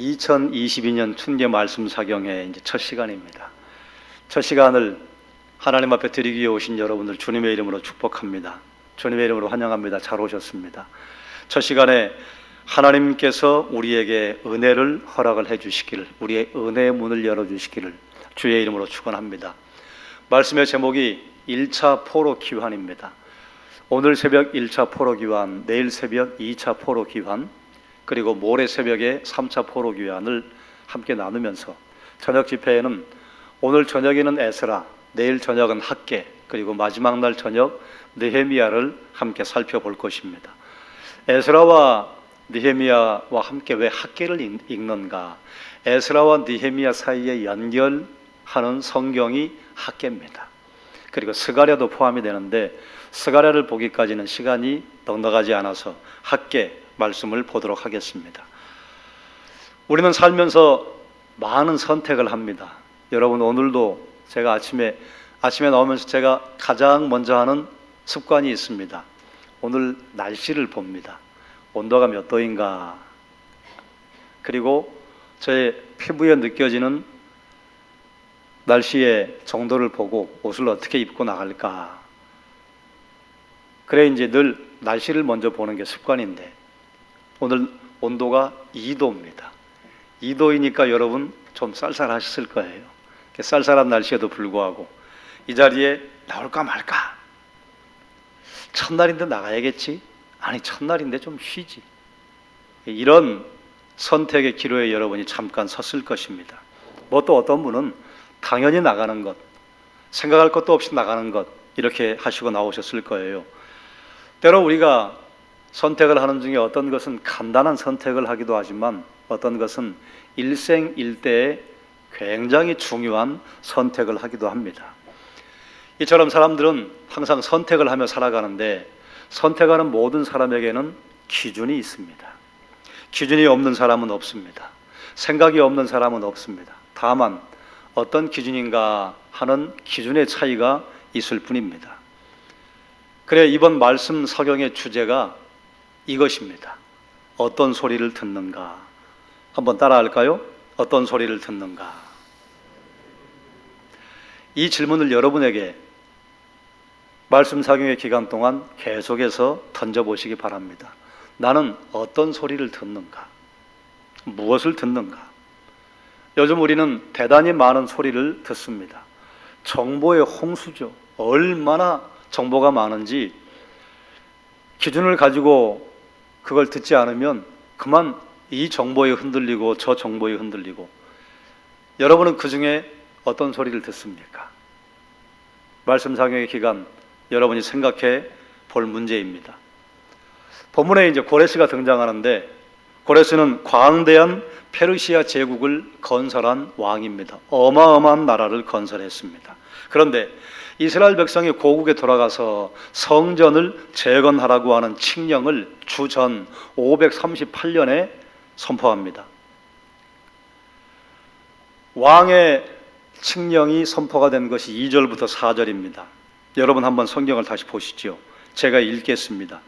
2022년春계 말씀 사경의 이제 첫 시간입니다. 첫 시간을 하나님 앞에 드리기 위해 오신 여러분들 주님의 이름으로 축복합니다. 주님의 이름으로 환영합니다. 잘 오셨습니다. 첫 시간에 하나님께서 우리에게 은혜를 허락을 해주시기를, 우리의 은혜의 문을 열어주시기를 주의 이름으로 축원합니다. 말씀의 제목이 1차 포로 귀환입니다. 오늘 새벽 1차 포로 귀환, 내일 새벽 2차 포로 귀환, 그리고 모레 새벽에 3차 포로 귀환을 함께 나누면서 저녁 집회에는 오늘 저녁에는 에스라, 내일 저녁은 학개, 그리고 마지막 날 저녁 느헤미야를 함께 살펴볼 것입니다. 에스라와 느헤미야와 함께 왜 학개를 읽는가? 에스라와 느헤미야 사이에 연결하는 성경이 학개입니다. 그리고 스가랴도 포함이 되는데 스가랴를 보기까지는 시간이 넉넉하지 않아서 학개 말씀을 보도록 하겠습니다. 우리는 살면서 많은 선택을 합니다. 여러분, 오늘도 제가 아침에 나오면서 제가 가장 먼저 하는 습관이 있습니다. 오늘 날씨를 봅니다. 온도가 몇 도인가, 그리고 제 피부에 느껴지는 날씨의 정도를 보고 옷을 어떻게 입고 나갈까. 그래 이제 늘 날씨를 먼저 보는 게 습관인데 오늘 온도가 2도입니다. 2도이니까 여러분 좀 쌀쌀하셨을 거예요. 쌀쌀한 날씨에도 불구하고 이 자리에 나올까 말까. 첫날인데 나가야겠지? 아니, 첫날인데 좀 쉬지. 이런 선택의 기로에 여러분이 잠깐 섰을 것입니다. 뭐 또 어떤 분은 당연히 나가는 것, 생각할 것도 없이 나가는 것, 이렇게 하시고 나오셨을 거예요. 때로 우리가 선택을 하는 중에 어떤 것은 간단한 선택을 하기도 하지만 어떤 것은 일생일대에 굉장히 중요한 선택을 하기도 합니다. 이처럼 사람들은 항상 선택을 하며 살아가는데 선택하는 모든 사람에게는 기준이 있습니다. 기준이 없는 사람은 없습니다. 생각이 없는 사람은 없습니다. 다만 어떤 기준인가 하는 기준의 차이가 있을 뿐입니다. 그래 이번 말씀 서경의 주제가 이것입니다. 어떤 소리를 듣는가? 한번 따라할까요? 어떤 소리를 듣는가? 이 질문을 여러분에게 말씀 사경의 기간 동안 계속해서 던져보시기 바랍니다. 나는 어떤 소리를 듣는가? 무엇을 듣는가? 요즘 우리는 대단히 많은 소리를 듣습니다. 정보의 홍수죠. 얼마나 정보가 많은지 기준을 가지고 그걸 듣지 않으면 그만 이 정보에 흔들리고 저 정보에 흔들리고. 여러분은 그 중에 어떤 소리를 듣습니까? 말씀 사경의 기간 여러분이 생각해 볼 문제입니다. 본문에 이제 고레스가 등장하는데 고레스는 광대한 페르시아 제국을 건설한 왕입니다. 어마어마한 나라를 건설했습니다. 그런데 이스라엘 백성이 고국에 돌아가서 성전을 재건하라고 하는 칙령을 주전 538년에 선포합니다. 왕의 칙령이 선포가 된 것이 2절부터 4절입니다. 여러분 한번 성경을 다시 보시죠. 제가 읽겠습니다.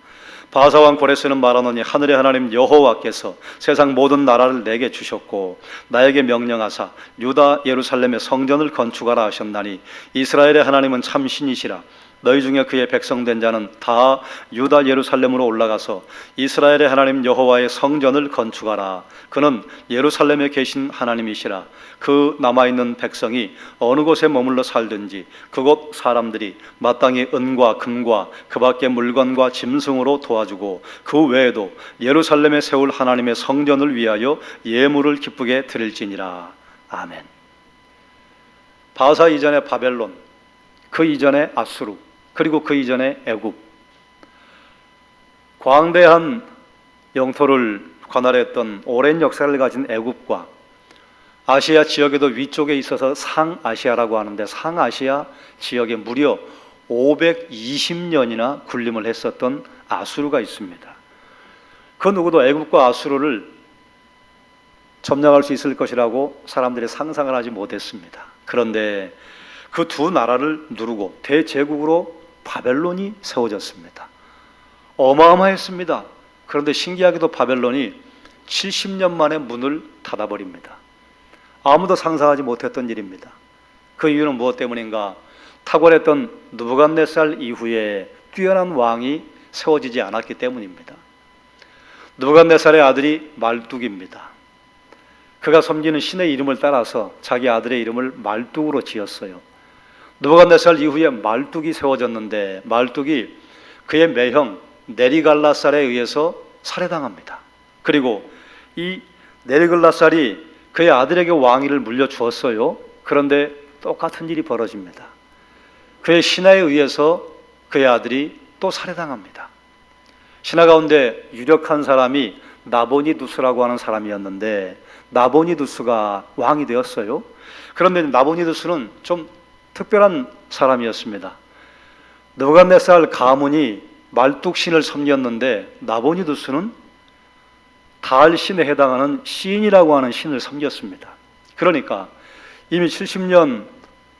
바사왕 고레스는 말하노니 하늘의 하나님 여호와께서 세상 모든 나라를 내게 주셨고 나에게 명령하사 유다 예루살렘의 성전을 건축하라 하셨나니 이스라엘의 하나님은 참 신이시라. 너희 중에 그의 백성 된 자는 다 유다 예루살렘으로 올라가서 이스라엘의 하나님 여호와의 성전을 건축하라. 그는 예루살렘에 계신 하나님이시라. 그 남아있는 백성이 어느 곳에 머물러 살든지 그곳 사람들이 마땅히 은과 금과 그 밖의 물건과 짐승으로 도와주고 그 외에도 예루살렘에 세울 하나님의 성전을 위하여 예물을 기쁘게 드릴지니라. 아멘. 바사 이전의 바벨론, 그 이전에 아수르, 그리고 그 이전에 애굽, 광대한 영토를 관할했던 오랜 역사를 가진 애굽과 아시아 지역에도 위쪽에 있어서 상아시아라고 하는데 상아시아 지역에 무려 520년이나 군림을 했었던 아수르가 있습니다. 그 누구도 애굽과 아수르를 점령할 수 있을 것이라고 사람들이 상상을 하지 못했습니다. 그런데 그 두 나라를 누르고 대제국으로 바벨론이 세워졌습니다. 어마어마했습니다. 그런데 신기하게도 바벨론이 70년 만에 문을 닫아버립니다. 아무도 상상하지 못했던 일입니다. 그 이유는 무엇 때문인가? 탁월했던 느부갓네살 이후에 뛰어난 왕이 세워지지 않았기 때문입니다. 느부갓네살의 아들이 말뚝입니다. 그가 섬기는 신의 이름을 따라서 자기 아들의 이름을 말뚝으로 지었어요. 느부갓네살 이후에 말뚝이 세워졌는데 말뚝이 그의 매형 네리갈라살에 의해서 살해당합니다. 그리고 이 네리갈라살이 그의 아들에게 왕위를 물려주었어요. 그런데 똑같은 일이 벌어집니다. 그의 신하에 의해서 그의 아들이 또 살해당합니다. 신하 가운데 유력한 사람이 나보니두스라고 하는 사람이었는데 나보니두스가 왕이 되었어요. 그런데 나보니두스는 좀 특별한 사람이었습니다. 느부갓네살 가문이 말뚝신을 섬겼는데 나보니두스는 다알신에 해당하는 시인이라고 하는 신을 섬겼습니다. 그러니까 이미 70년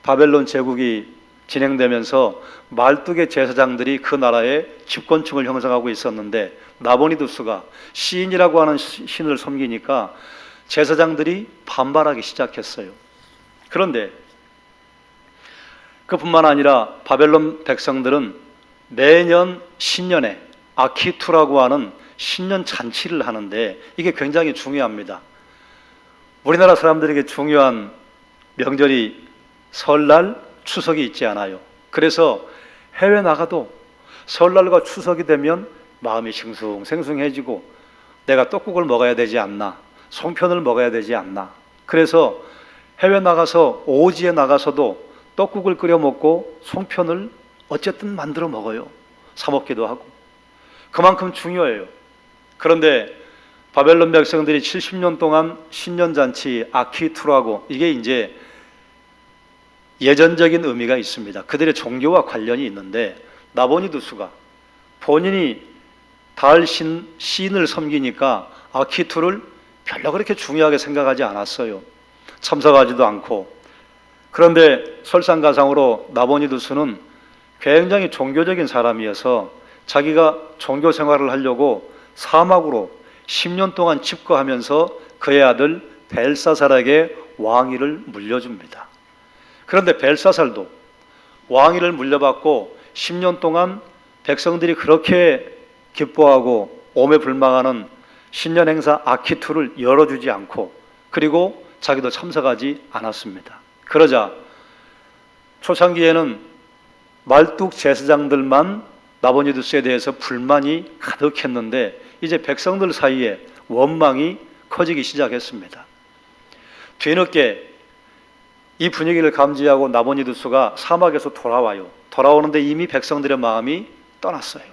바벨론 제국이 진행되면서 말뚝의 제사장들이 그 나라의 집권층을 형성하고 있었는데 나보니두스가 시인이라고 하는 신을 섬기니까 제사장들이 반발하기 시작했어요. 그런데 그뿐만 아니라 바벨론 백성들은 매년 신년에 아키투라고 하는 신년 잔치를 하는데 이게 굉장히 중요합니다. 우리나라 사람들에게 중요한 명절이 설날, 추석이 있지 않아요. 그래서 해외 나가도 설날과 추석이 되면 마음이 싱숭생숭해지고 내가 떡국을 먹어야 되지 않나, 송편을 먹어야 되지 않나. 그래서 해외 나가서 오지에 나가서도 떡국을 끓여 먹고 송편을 어쨌든 만들어 먹어요. 사 먹기도 하고. 그만큼 중요해요. 그런데 바벨론 백성들이 70년 동안 신년잔치 아키투라고 이게 이제 예전적인 의미가 있습니다. 그들의 종교와 관련이 있는데 나보니두스가 본인이 다알신 시인을 섬기니까 아키투를 별로 그렇게 중요하게 생각하지 않았어요. 참석하지도 않고. 그런데 설상가상으로 나보니두스는 굉장히 종교적인 사람이어서 자기가 종교 생활을 하려고 사막으로 10년 동안 집거하면서 그의 아들 벨사살에게 왕위를 물려줍니다. 그런데 벨사살도 왕위를 물려받고 10년 동안 백성들이 그렇게 기뻐하고 오매불망하는 신년 행사 아키투를 열어주지 않고 그리고 자기도 참석하지 않았습니다. 그러자 초창기에는 말뚝 제사장들만 나보니두스에 대해서 불만이 가득했는데 이제 백성들 사이에 원망이 커지기 시작했습니다. 뒤늦게 이 분위기를 감지하고 나보니두스가 사막에서 돌아와요. 돌아오는데 이미 백성들의 마음이 떠났어요.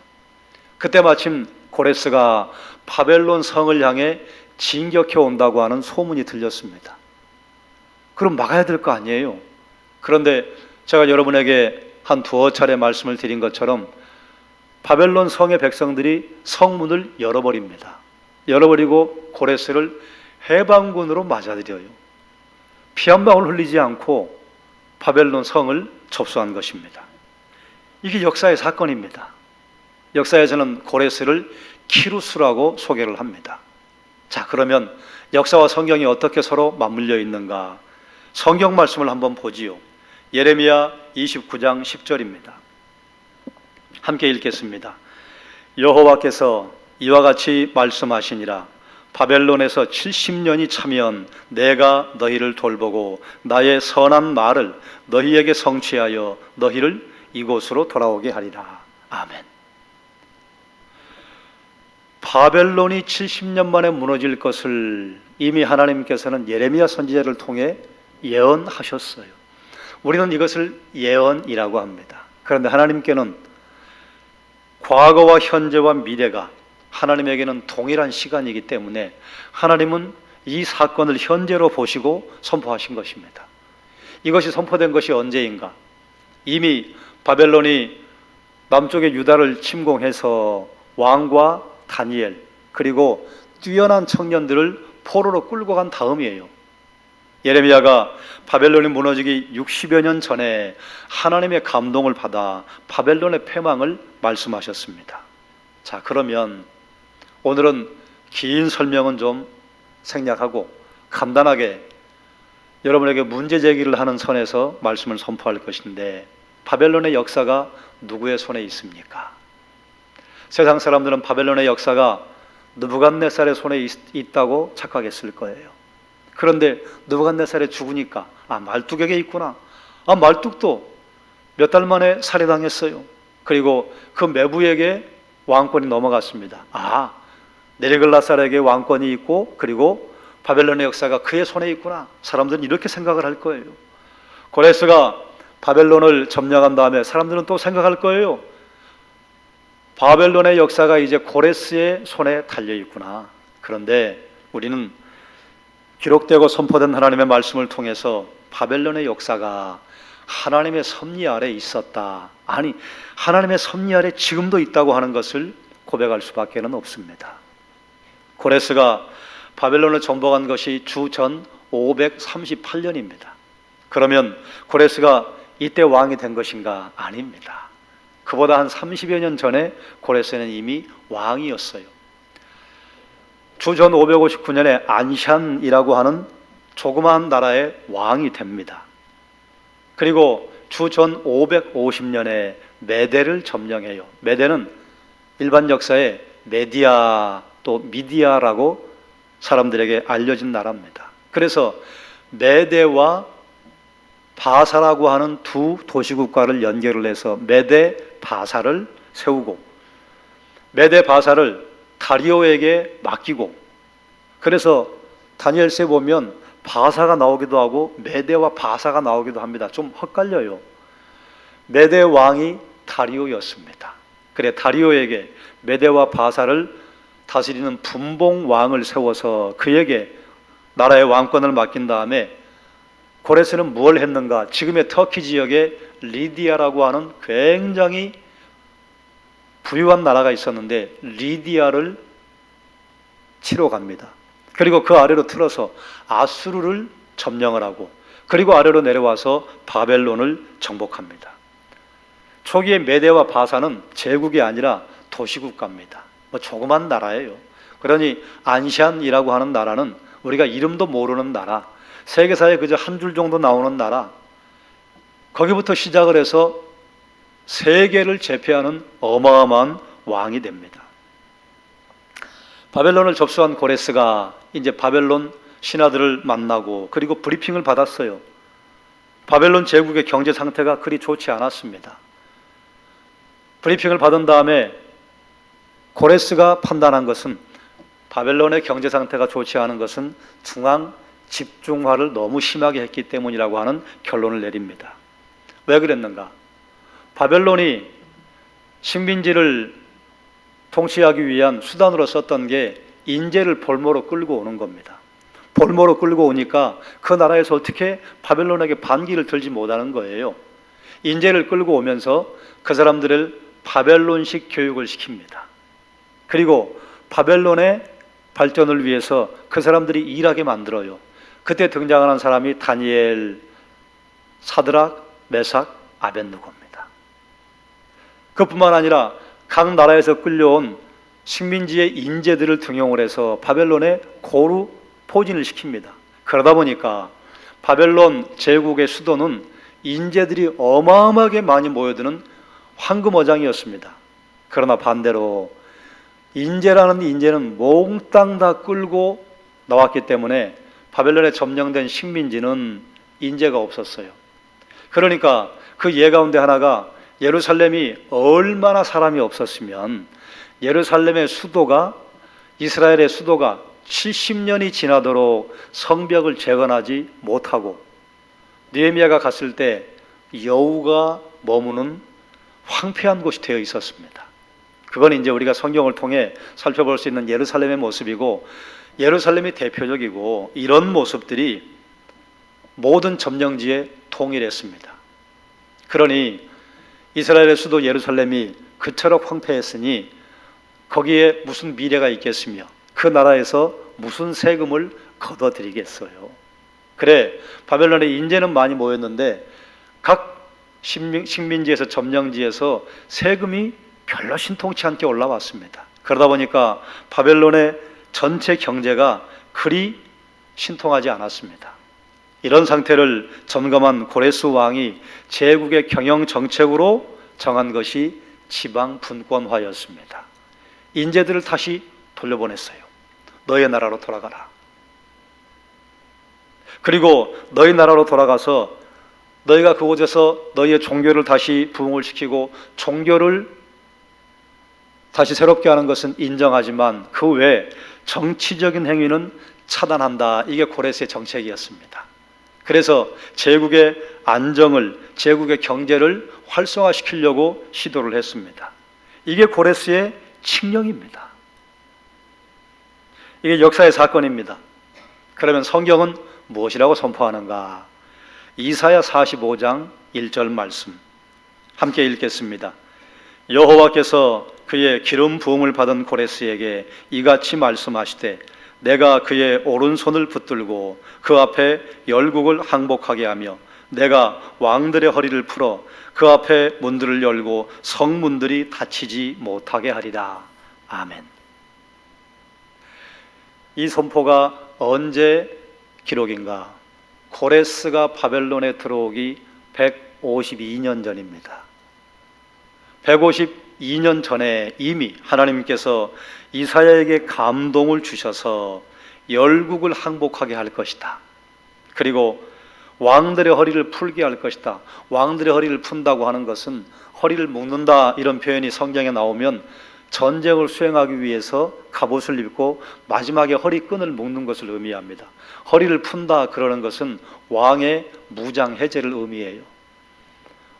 그때 마침 고레스가 바벨론 성을 향해 진격해 온다고 하는 소문이 들렸습니다. 그럼 막아야 될 거 아니에요. 그런데 제가 여러분에게 한 두어 차례 말씀을 드린 것처럼 바벨론 성의 백성들이 성문을 열어버립니다. 열어버리고 고레스를 해방군으로 맞아들여요. 피 한 방울 흘리지 않고 바벨론 성을 접수한 것입니다. 이게 역사의 사건입니다. 역사에서는 고레스를 키루스라고 소개를 합니다. 자, 그러면 역사와 성경이 어떻게 서로 맞물려 있는가? 성경 말씀을 한번 보지요. 예레미야 29장 10절입니다. 함께 읽겠습니다. 여호와께서 이와 같이 말씀하시니라. 바벨론에서 70년이 차면 내가 너희를 돌보고 나의 선한 말을 너희에게 성취하여 너희를 이곳으로 돌아오게 하리라. 아멘. 바벨론이 70년 만에 무너질 것을 이미 하나님께서는 예레미야 선지자를 통해 예언하셨어요. 우리는 이것을 예언이라고 합니다. 그런데 하나님께는 과거와 현재와 미래가 하나님에게는 동일한 시간이기 때문에 하나님은 이 사건을 현재로 보시고 선포하신 것입니다. 이것이 선포된 것이 언제인가? 이미 바벨론이 남쪽의 유다를 침공해서 왕과 다니엘 그리고 뛰어난 청년들을 포로로 끌고 간 다음이에요. 예레미야가 바벨론이 무너지기 60여 년 전에 하나님의 감동을 받아 바벨론의 패망을 말씀하셨습니다. 자, 그러면 오늘은 긴 설명은 좀 생략하고 간단하게 여러분에게 문제 제기를 하는 선에서 말씀을 선포할 것인데, 바벨론의 역사가 누구의 손에 있습니까? 세상 사람들은 바벨론의 역사가 느부갓네살의 손에 있다고 착각했을 거예요. 그런데 느부갓네살이 죽으니까 말뚝에게 있구나. 말뚝도 몇 달 만에 살해당했어요. 그리고 그 메부에게 왕권이 넘어갔습니다. 네리글라살에게 왕권이 있고 그리고 바벨론의 역사가 그의 손에 있구나. 사람들은 이렇게 생각을 할 거예요. 고레스가 바벨론을 점령한 다음에 사람들은 또 생각할 거예요. 바벨론의 역사가 이제 고레스의 손에 달려 있구나. 그런데 우리는 기록되고 선포된 하나님의 말씀을 통해서 바벨론의 역사가 하나님의 섭리 아래 있었다, 하나님의 섭리 아래 지금도 있다고 하는 것을 고백할 수밖에 없습니다. 고레스가 바벨론을 정복한 것이 주전 538년입니다. 그러면 고레스가 이때 왕이 된 것인가? 아닙니다. 그보다 한 30여 년 전에 고레스는 이미 왕이었어요. 주전 559년에 안샨이라고 하는 조그마한 나라의 왕이 됩니다. 그리고 주전 550년에 메대를 점령해요. 메대는 일반 역사에 메디아 또 미디아라고 사람들에게 알려진 나라입니다. 그래서 메대와 바사라고 하는 두 도시국가를 연결을 해서 메대 바사를 세우고, 메대 바사를 다리오에게 맡기고, 그래서 다니엘서에 보면 바사가 나오기도 하고 메대와 바사가 나오기도 합니다. 좀 헷갈려요. 메대 왕이 다리오였습니다. 그래, 다리오에게 메대와 바사를 다스리는 분봉 왕을 세워서 그에게 나라의 왕권을 맡긴 다음에 고레스는 무엇을 했는가? 지금의 터키 지역에 리디아라고 하는 굉장히 부유한 나라가 있었는데 리디아를 치러 갑니다. 그리고 그 아래로 틀어서 아수르를 점령을 하고, 그리고 아래로 내려와서 바벨론을 정복합니다. 초기에 메대와 바사는 제국이 아니라 도시국가입니다. 조그만 나라예요. 그러니 안샨이라고 하는 나라는 우리가 이름도 모르는 나라, 세계사에 그저 한 줄 정도 나오는 나라, 거기부터 시작을 해서 세계를 제패하는 어마어마한 왕이 됩니다. 바벨론을 접수한 고레스가 이제 바벨론 신하들을 만나고 그리고 브리핑을 받았어요. 바벨론 제국의 경제 상태가 그리 좋지 않았습니다. 브리핑을 받은 다음에 고레스가 판단한 것은 바벨론의 경제 상태가 좋지 않은 것은 중앙 집중화를 너무 심하게 했기 때문이라고 하는 결론을 내립니다. 왜 그랬는가? 바벨론이 식민지를 통치하기 위한 수단으로 썼던 게 인재를 볼모로 끌고 오는 겁니다. 볼모로 끌고 오니까 그 나라에서 어떻게 바벨론에게 반기를 들지 못하는 거예요. 인재를 끌고 오면서 그 사람들을 바벨론식 교육을 시킵니다. 그리고 바벨론의 발전을 위해서 그 사람들이 일하게 만들어요. 그때 등장하는 사람이 다니엘, 사드락, 메삭, 아벳느고입니다. 그뿐만 아니라 각 나라에서 끌려온 식민지의 인재들을 등용을 해서 바벨론에 고루 포진을 시킵니다. 그러다 보니까 바벨론 제국의 수도는 인재들이 어마어마하게 많이 모여드는 황금어장이었습니다. 그러나 반대로 인재라는 인재는 몽땅 다 끌고 나왔기 때문에 바벨론에 점령된 식민지는 인재가 없었어요. 그러니까 그 예 가운데 하나가 예루살렘이 얼마나 사람이 없었으면 예루살렘의 수도가, 이스라엘의 수도가 70년이 지나도록 성벽을 재건하지 못하고 느헤미야가 갔을 때 여우가 머무는 황폐한 곳이 되어 있었습니다. 그건 이제 우리가 성경을 통해 살펴볼 수 있는 예루살렘의 모습이고, 예루살렘이 대표적이고, 이런 모습들이 모든 점령지에 통일했습니다. 그러니 이스라엘의 수도 예루살렘이 그처럼 황폐했으니 거기에 무슨 미래가 있겠으며 그 나라에서 무슨 세금을 걷어들이겠어요. 그래, 바벨론에 인재는 많이 모였는데 각 식민지에서 점령지에서 세금이 별로 신통치 않게 올라왔습니다. 그러다 보니까 바벨론의 전체 경제가 그리 신통하지 않았습니다. 이런 상태를 점검한 고레스 왕이 제국의 경영 정책으로 정한 것이 지방 분권화였습니다. 인재들을 다시 돌려보냈어요. 너의 나라로 돌아가라. 그리고 너희 나라로 돌아가서 너희가 그곳에서 너희의 종교를 다시 부흥을 시키고 종교를 다시 새롭게 하는 것은 인정하지만 그 외에 정치적인 행위는 차단한다. 이게 고레스의 정책이었습니다. 그래서 제국의 안정을, 제국의 경제를 활성화시키려고 시도를 했습니다. 이게 고레스의 칙령입니다. 이게 역사의 사건입니다. 그러면 성경은 무엇이라고 선포하는가? 이사야 45장 1절 말씀 함께 읽겠습니다. 여호와께서 그의 기름 부음을 받은 고레스에게 이같이 말씀하시되 내가 그의 오른손을 붙들고 그 앞에 열국을 항복하게 하며 내가 왕들의 허리를 풀어 그 앞에 문들을 열고 성문들이 닫히지 못하게 하리라. 아멘. 이 선포가 언제 기록인가? 고레스가 바벨론에 들어오기 152년 전입니다. 152년 전에 이미 하나님께서 이사야에게 감동을 주셔서 열국을 항복하게 할 것이다. 그리고 왕들의 허리를 풀게 할 것이다. 왕들의 허리를 푼다고 하는 것은 허리를 묶는다 이런 표현이 성경에 나오면 전쟁을 수행하기 위해서 갑옷을 입고 마지막에 허리끈을 묶는 것을 의미합니다. 허리를 푼다 그러는 것은 왕의 무장 해제를 의미해요.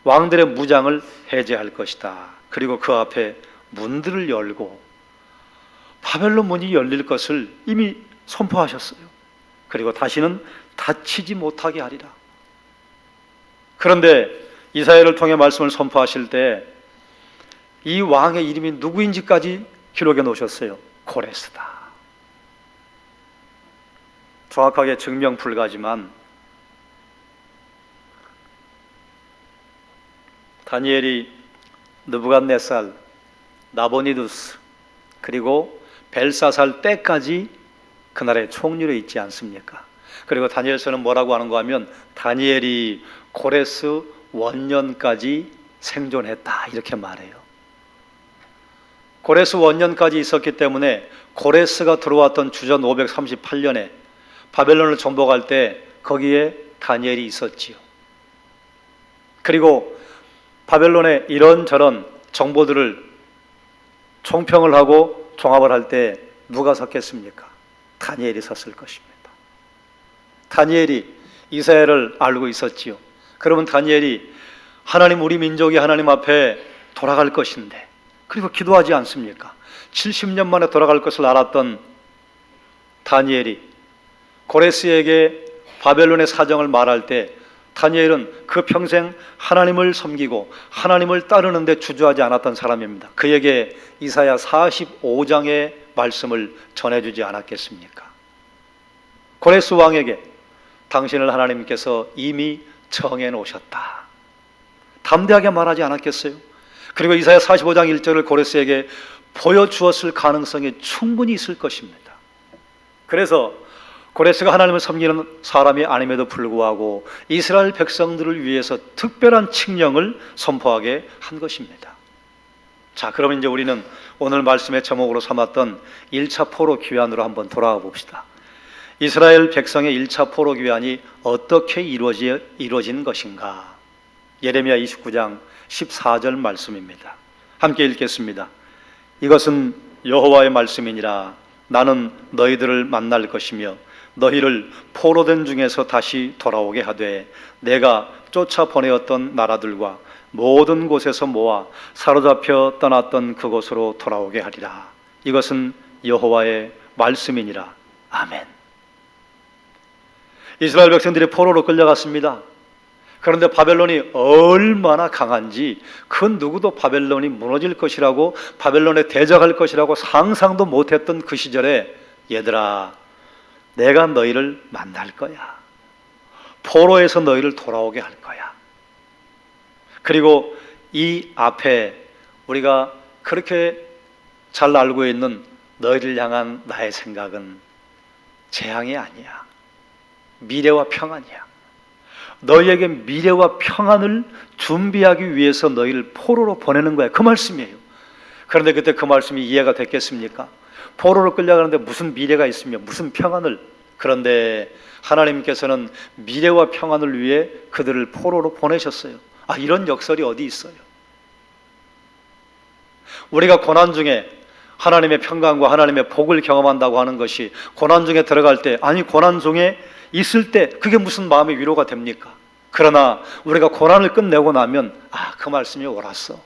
왕들의 무장을 해제할 것이다. 그리고 그 앞에 문들을 열고 바벨론 문이 열릴 것을 이미 선포하셨어요. 그리고 다시는 닫히지 못하게 하리라. 그런데 이사야를 통해 말씀을 선포하실 때 이 왕의 이름이 누구인지까지 기록해 놓으셨어요. 고레스다. 정확하게 증명 불가지만 다니엘이 느부갓네살, 나보니두스 그리고 벨사살 때까지 그 나라의 총리로 있지 않습니까? 그리고 다니엘서는 뭐라고 하는가 하면 다니엘이 고레스 원년까지 생존했다 이렇게 말해요. 고레스 원년까지 있었기 때문에 고레스가 들어왔던 주전 538년에 바벨론을 정복할 때 거기에 다니엘이 있었지요. 그리고 바벨론의 이런저런 정보들을 총평을 하고 종합을 할 때 누가 섰겠습니까? 다니엘이 섰을 것입니다. 다니엘이 이사야를 알고 있었지요. 그러면 다니엘이 하나님 우리 민족이 하나님 앞에 돌아갈 것인데 그리고 기도하지 않습니까? 70년 만에 돌아갈 것을 알았던 다니엘이 고레스에게 바벨론의 사정을 말할 때 다니엘은 그 평생 하나님을 섬기고 하나님을 따르는데 주저하지 않았던 사람입니다. 그에게 이사야 45장의 말씀을 전해주지 않았겠습니까? 고레스 왕에게 당신을 하나님께서 이미 정해놓으셨다. 담대하게 말하지 않았겠어요? 그리고 이사야 45장 1절을 고레스에게 보여주었을 가능성이 충분히 있을 것입니다. 그래서 고레스가 하나님을 섬기는 사람이 아님에도 불구하고 이스라엘 백성들을 위해서 특별한 칙령을 선포하게 한 것입니다. 자, 그럼 이제 우리는 오늘 말씀의 제목으로 삼았던 1차 포로 귀환으로 한번 돌아가 봅시다. 이스라엘 백성의 1차 포로 귀환이 어떻게 이루어진 것인가? 예레미야 29장 14절 말씀입니다. 함께 읽겠습니다. 이것은 여호와의 말씀이니라. 나는 너희들을 만날 것이며 너희를 포로된 중에서 다시 돌아오게 하되 내가 쫓아 보내었던 나라들과 모든 곳에서 모아 사로잡혀 떠났던 그곳으로 돌아오게 하리라. 이것은 여호와의 말씀이니라. 아멘. 이스라엘 백성들이 포로로 끌려갔습니다. 그런데 바벨론이 얼마나 강한지 그 누구도 바벨론이 무너질 것이라고 바벨론에 대적할 것이라고 상상도 못했던 그 시절에 얘들아 내가 너희를 만날 거야. 포로에서 너희를 돌아오게 할 거야. 그리고 이 앞에 우리가 그렇게 잘 알고 있는 너희를 향한 나의 생각은 재앙이 아니야. 미래와 평안이야. 너희에게 미래와 평안을 준비하기 위해서 너희를 포로로 보내는 거야. 그 말씀이에요. 그런데 그때 그 말씀이 이해가 됐겠습니까? 포로로 끌려가는데 무슨 미래가 있으며 무슨 평안을. 그런데 하나님께서는 미래와 평안을 위해 그들을 포로로 보내셨어요. 이런 역설이 어디 있어요? 우리가 고난 중에 하나님의 평강과 하나님의 복을 경험한다고 하는 것이 고난 중에 들어갈 때, 고난 중에 있을 때 그게 무슨 마음의 위로가 됩니까? 그러나 우리가 고난을 끝내고 나면 그 말씀이 옳았어.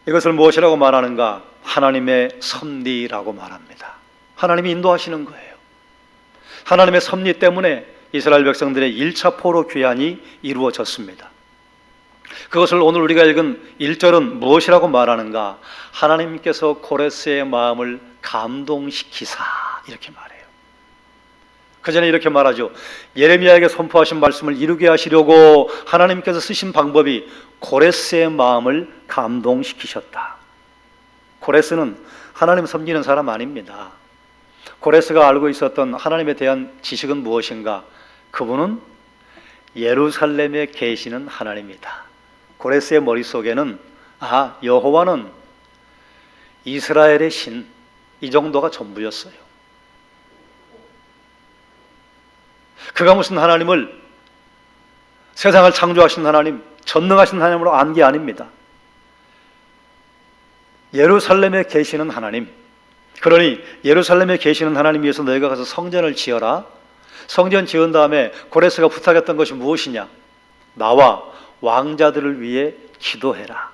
이것을 무엇이라고 말하는가? 하나님의 섭리라고 말합니다. 하나님이 인도하시는 거예요. 하나님의 섭리 때문에 이스라엘 백성들의 1차 포로 귀환이 이루어졌습니다. 그것을 오늘 우리가 읽은 1절은 무엇이라고 말하는가? 하나님께서 고레스의 마음을 감동시키사, 이렇게 말해요. 그 전에 이렇게 말하죠. 예레미야에게 선포하신 말씀을 이루게 하시려고 하나님께서 쓰신 방법이 고레스의 마음을 감동시키셨다. 고레스는 하나님 섬기는 사람 아닙니다. 고레스가 알고 있었던 하나님에 대한 지식은 무엇인가? 그분은 예루살렘에 계시는 하나님이다. 고레스의 머릿속에는 여호와는 이스라엘의 신, 이 정도가 전부였어요. 그가 무슨 하나님을, 세상을 창조하신 하나님, 전능하신 하나님으로 안 게 아닙니다. 예루살렘에 계시는 하나님, 그러니 예루살렘에 계시는 하나님 위해서 너희가 가서 성전을 지어라. 성전 지은 다음에 고레스가 부탁했던 것이 무엇이냐? 나와 왕자들을 위해 기도해라.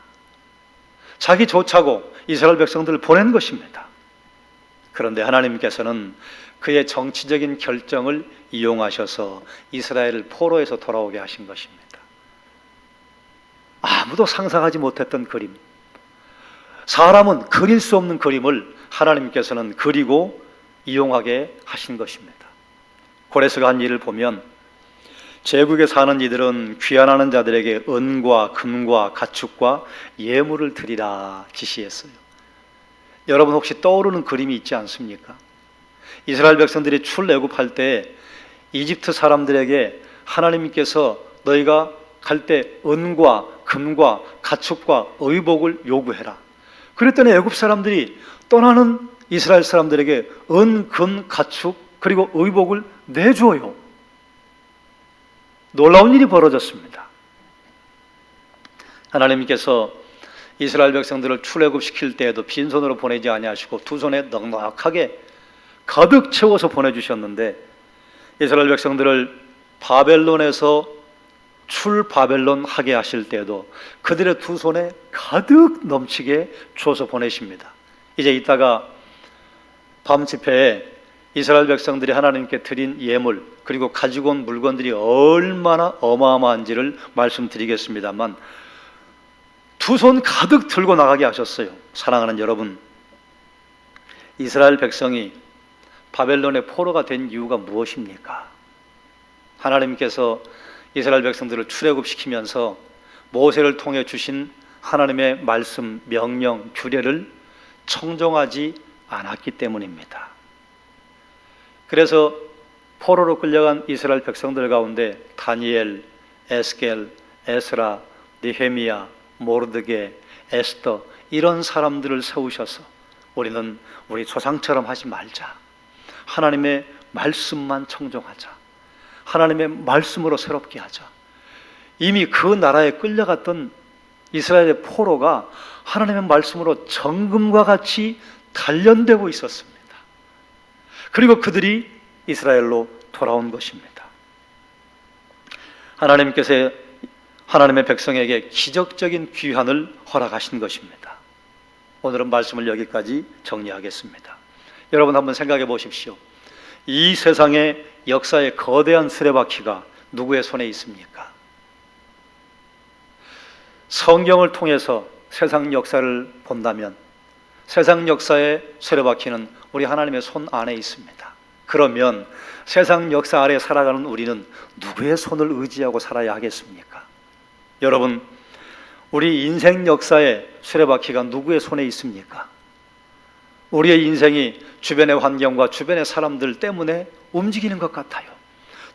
자기 좋자고 이스라엘 백성들을 보낸 것입니다. 그런데 하나님께서는 그의 정치적인 결정을 이용하셔서 이스라엘을 포로에서 돌아오게 하신 것입니다. 아무도 상상하지 못했던 그림, 사람은 그릴 수 없는 그림을 하나님께서는 그리고 이용하게 하신 것입니다. 고레스가 한 일을 보면 제국에 사는 이들은 귀환하는 자들에게 은과 금과 가축과 예물을 드리라 지시했어요. 여러분 혹시 떠오르는 그림이 있지 않습니까? 이스라엘 백성들이 출애굽할 때 이집트 사람들에게 하나님께서 너희가 갈 때 은과 금과 가축과 의복을 요구해라. 그랬더니 애굽 사람들이 떠나는 이스라엘 사람들에게 은, 금, 가축 그리고 의복을 내줘요. 놀라운 일이 벌어졌습니다. 하나님께서 이스라엘 백성들을 출애굽시킬 때에도 빈손으로 보내지 아니하시고 두 손에 넉넉하게 가득 채워서 보내주셨는데, 이스라엘 백성들을 바벨론에서 출바벨론 하게 하실 때에도 그들의 두 손에 가득 넘치게 줘서 보내십니다. 이제 이따가 밤 집회에 이스라엘 백성들이 하나님께 드린 예물 그리고 가지고 온 물건들이 얼마나 어마어마한지를 말씀드리겠습니다만, 두 손 가득 들고 나가게 하셨어요. 사랑하는 여러분, 이스라엘 백성이 바벨론의 포로가 된 이유가 무엇입니까? 하나님께서 이스라엘 백성들을 출애굽시키면서 모세를 통해 주신 하나님의 말씀, 명령, 규례를 청종하지 않았기 때문입니다. 그래서 포로로 끌려간 이스라엘 백성들 가운데 다니엘, 에스겔, 에스라, 느헤미야, 모르드게, 에스더 이런 사람들을 세우셔서 우리는 우리 조상처럼 하지 말자. 하나님의 말씀만 청종하자. 하나님의 말씀으로 새롭게 하자. 이미 그 나라에 끌려갔던 이스라엘의 포로가 하나님의 말씀으로 정금과 같이 단련되고 있었습니다. 그리고 그들이 이스라엘로 돌아온 것입니다. 하나님께서 하나님의 백성에게 기적적인 귀환을 허락하신 것입니다. 오늘은 말씀을 여기까지 정리하겠습니다. 여러분 한번 생각해 보십시오. 이 세상의 역사의 거대한 수레바퀴가 누구의 손에 있습니까? 성경을 통해서 세상 역사를 본다면 세상 역사의 수레바퀴는 우리 하나님의 손 안에 있습니다. 그러면 세상 역사 아래 살아가는 우리는 누구의 손을 의지하고 살아야 하겠습니까? 여러분, 우리 인생 역사의 수레바퀴가 누구의 손에 있습니까? 우리의 인생이 주변의 환경과 주변의 사람들 때문에 움직이는 것 같아요.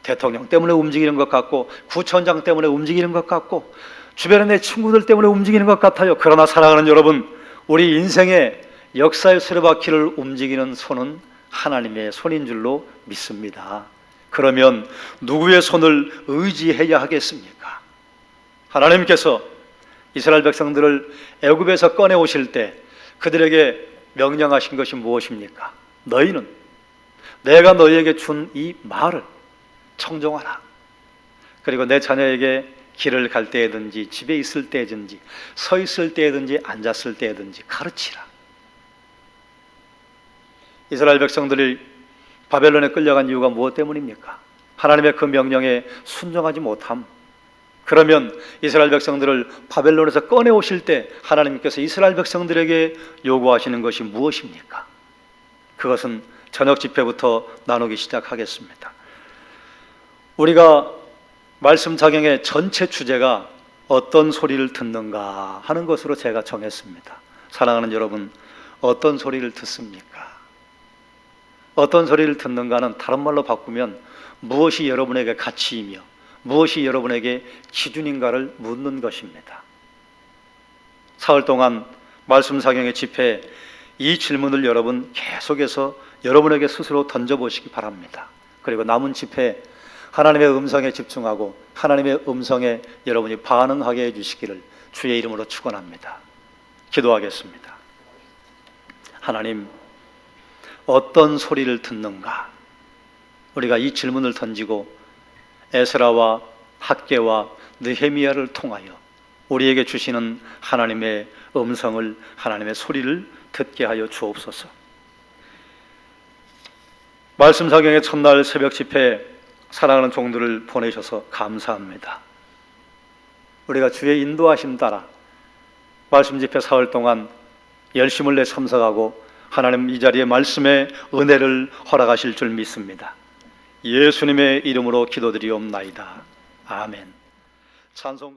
대통령 때문에 움직이는 것 같고, 구청장 때문에 움직이는 것 같고, 주변의 내 친구들 때문에 움직이는 것 같아요. 그러나 사랑하는 여러분, 우리 인생의 역사의 수레바퀴를 움직이는 손은 하나님의 손인 줄로 믿습니다. 그러면 누구의 손을 의지해야 하겠습니까? 하나님께서 이스라엘 백성들을 애굽에서 꺼내 오실 때 그들에게 명령하신 것이 무엇입니까? 너희는 내가 너희에게 준 이 말을 청종하라. 그리고 내 자녀에게 길을 갈 때에든지 집에 있을 때든지 서 있을 때든지 앉았을 때든지 가르치라. 이스라엘 백성들이 바벨론에 끌려간 이유가 무엇 때문입니까? 하나님의 그 명령에 순종하지 못함. 그러면 이스라엘 백성들을 바벨론에서 꺼내 오실 때 하나님께서 이스라엘 백성들에게 요구하시는 것이 무엇입니까? 그것은 저녁 집회부터 나누기 시작하겠습니다. 우리가 말씀 작용의 전체 주제가 어떤 소리를 듣는가 하는 것으로 제가 정했습니다. 사랑하는 여러분, 어떤 소리를 듣습니까? 어떤 소리를 듣는가는 다른 말로 바꾸면 무엇이 여러분에게 가치이며 무엇이 여러분에게 기준인가를 묻는 것입니다. 사흘 동안 말씀 사경의 집회에 이 질문을 여러분 계속해서 여러분에게 스스로 던져보시기 바랍니다. 그리고 남은 집회에 하나님의 음성에 집중하고 하나님의 음성에 여러분이 반응하게 해주시기를 주의 이름으로 축원합니다. 기도하겠습니다. 하나님, 어떤 소리를 듣는가? 우리가 이 질문을 던지고 에스라와 학개와 느헤미야를 통하여 우리에게 주시는 하나님의 음성을, 하나님의 소리를 듣게 하여 주옵소서. 말씀 사경의 첫날 새벽 집회에 사랑하는 종들을 보내셔서 감사합니다. 우리가 주의 인도하심 따라 말씀 집회 사흘 동안 열심을 내 참석하고 하나님 이 자리에 말씀의 은혜를 허락하실 줄 믿습니다. 예수님의 이름으로 기도드리옵나이다. 아멘. 찬송